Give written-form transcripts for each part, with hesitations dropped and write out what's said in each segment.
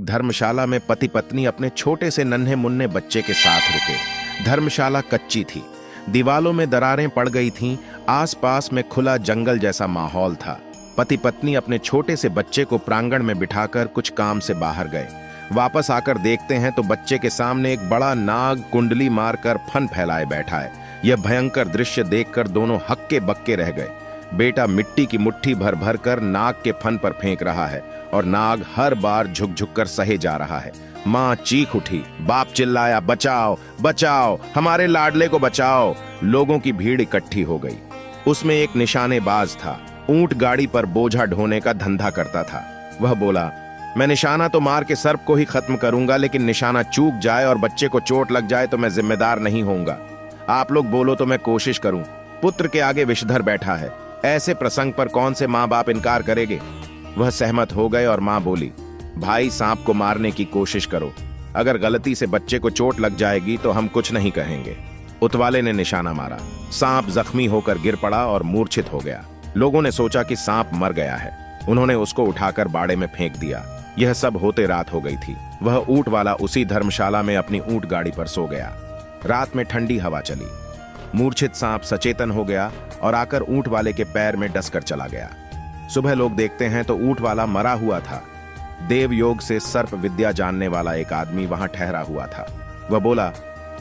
धर्मशाला में पति पत्नी अपने छोटे से नन्हे मुन्ने बच्चे के साथ रुके। धर्मशाला कच्ची थी, दीवालों में दरारें पड़ गई थीं, आसपास में खुला जंगल जैसा माहौल था। पति पत्नी अपने छोटे से बच्चे को प्रांगण में बिठाकर कुछ काम से बाहर गए। वापस आकर देखते हैं तो बच्चे के सामने एक बड़ा नाग कुंडली मारकर फन फैलाए बैठा है। यह भयंकर दृश्य देखकर दोनों हक्के बक्के रह गए। बेटा मिट्टी की मुट्ठी भर भर कर नाग के फन पर फेंक रहा है और नाग हर बार झुक झुक कर सहे जा रहा है। मां चीख उठी, बाप चिल्लाया, बचाओ बचाओ, हमारे लाडले को बचाओ। लोगों की भीड़ इकट्ठी हो गई। उसमें एक निशानेबाज था, ऊंट गाड़ी पर बोझा ढोने का धंधा करता था। वह बोला, मैं निशाना तो मार के सर्प को ही खत्म करूंगा, लेकिन निशाना चूक जाए और बच्चे को चोट लग जाए तो मैं जिम्मेदार नहीं होऊंगा। आप लोग बोलो तो मैं कोशिश करूं। पुत्र के आगे विषधर बैठा है, ऐसे प्रसंग पर कौन से माँ बाप इनकार करेंगे। वह सहमत हो गए और मां बोली, भाई सांप को मारने की कोशिश करो, अगर गलती से बच्चे को चोट लग जाएगी तो हम कुछ नहीं कहेंगे। उतवाले ने निशाना मारा, सांप जख्मी होकर गिर पड़ा और मूर्छित हो गया। लोगों ने सोचा कि सांप मर गया है। उन्होंने उसको उठाकर बाड़े में फेंक दिया। यह सब होते रात हो गई थी। वह ऊंट वाला उसी धर्मशाला में अपनी ऊंट गाड़ी पर सो गया। रात में ठंडी हवा चली। मूर्छित सांप सचेतन हो गया और आकर ऊंट वाले के पैर में डसकर चला गया। सुबह लोग देखते हैं तो ऊंट वाला मरा हुआ था। देव योग से सर्प विद्या जानने वाला एक आदमी वहां ठहरा हुआ था। वह बोला,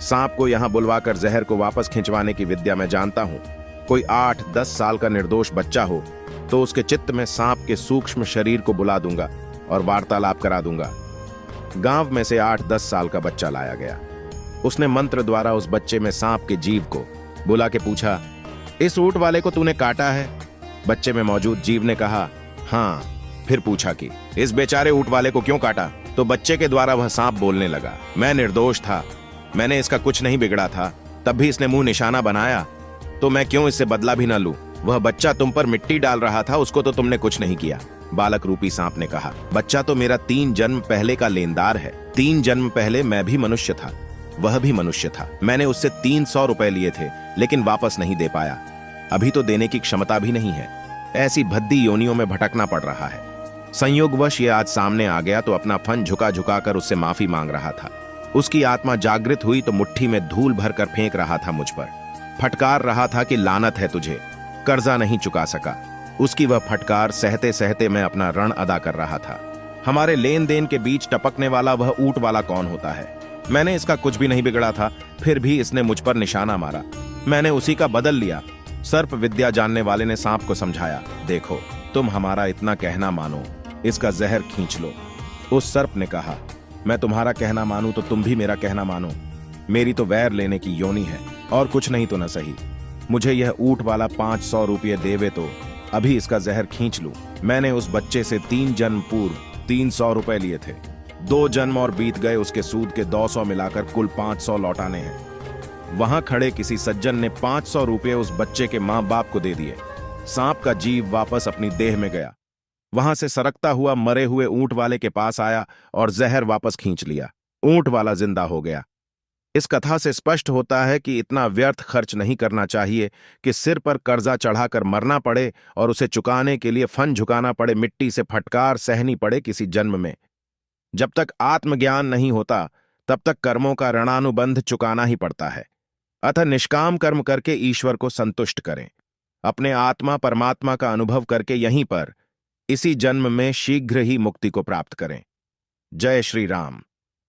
सांप को यहां बुलवाकर जहर को वापस खिंचवाने की विद्या मैं जानता हूं। कोई 8-10 साल का निर्दोष बच्चा हो तो उसके चित्त में सांप के सूक्ष्म शरीर को बुला दूंगा और वार्तालाप करा दूंगा। गांव में से 8-10 साल का बच्चा लाया गया। उसने मंत्र द्वारा उस बच्चे में सांप के जीव को बुला के पूछा, इस ऊंट वाले को तूने काटा है? बच्चे में मौजूद जीव ने कहा, हाँ। फिर पूछा कि इस बेचारे ऊंट वाले को क्यों काटा? तो बच्चे के द्वारा वह सांप बोलने लगा, मैं निर्दोष था, मैंने इसका कुछ नहीं बिगड़ा था, तब भी इसने मुंह निशाना बनाया, तो मैं क्यों इससे बदला भी न लूं? वह बच्चा तुम पर मिट्टी डाल रहा था, उसको तो तुमने कुछ नहीं किया। बालक रूपी सांप ने कहा, बच्चा तो मेरा 3 जन्म पहले का लेनदार है। 3 जन्म पहले मैं भी मनुष्य था, वह भी मनुष्य था। मैंने उससे 300 रुपए लिए थे, लेकिन वापस नहीं दे पाया। अभी तो देने की क्षमता भी नहीं है। ऐसी भद्दी योनियों में भटकना पड़ रहा है। संयोगवश ये आज सामने आ गया तो अपना फन झुका झुका कर उससे माफी मांग रहा था। उसकी आत्मा जागृत हुई तो मुट्ठी में धूल भरकर फेंक रहा था मुझ पर। फटकार रहा था कि लानत है तुझे, कर्जा नहीं चुका सका। उसकी वह फटकार सहते सहते मैं अपना ऋण अदा कर रहा था। हमारे लेन देन के बीच टपकने वाला वह ऊंट वाला कौन होता है? मैंने इसका कुछ भी नहीं बिगड़ा था, फिर भी इसने मुझ पर निशाना मारा। मैंने उसी का बदल लिया। सर्प विद्या जानने वाले ने सांप को समझाया, देखो तुम हमारा इतना कहना मानो, इसका जहर खींच लो। उस सर्प ने कहा, मैं तुम्हारा कहना मानूं तो तुम भी मेरा कहना मानो। मेरी तो वैर लेने की योनि है और कुछ नहीं तो न सही। मुझे यह ऊंट वाला 500 रुपये देवे तो अभी इसका जहर खींच लूं। मैंने उस बच्चे से 3 जन्म पूर्व 300 रुपए लिए थे। 2 जन्म और बीत गए, उसके सूद के 200 मिलाकर कुल 500 लौटाने हैं। वहां खड़े किसी सज्जन ने 500 रुपये उस बच्चे के मां बाप को दे दिए। सांप का जीव वापस अपनी देह में गया। वहां से सरकता हुआ मरे हुए ऊंट वाले के पास आया और जहर वापस खींच लिया। ऊंट वाला जिंदा हो गया। इस कथा से स्पष्ट होता है कि इतना व्यर्थ खर्च नहीं करना चाहिए कि सिर पर कर्जा चढ़ाकर मरना पड़े और उसे चुकाने के लिए फन झुकाना पड़े, मिट्टी से फटकार सहनी पड़े किसी जन्म में। जब तक आत्मज्ञान नहीं होता तब तक कर्मों का ऋणानुबंध चुकाना ही पड़ता है। अतः निष्काम कर्म करके ईश्वर को संतुष्ट करें। अपने आत्मा परमात्मा का अनुभव करके यहीं पर इसी जन्म में शीघ्र ही मुक्ति को प्राप्त करें। जय श्री राम।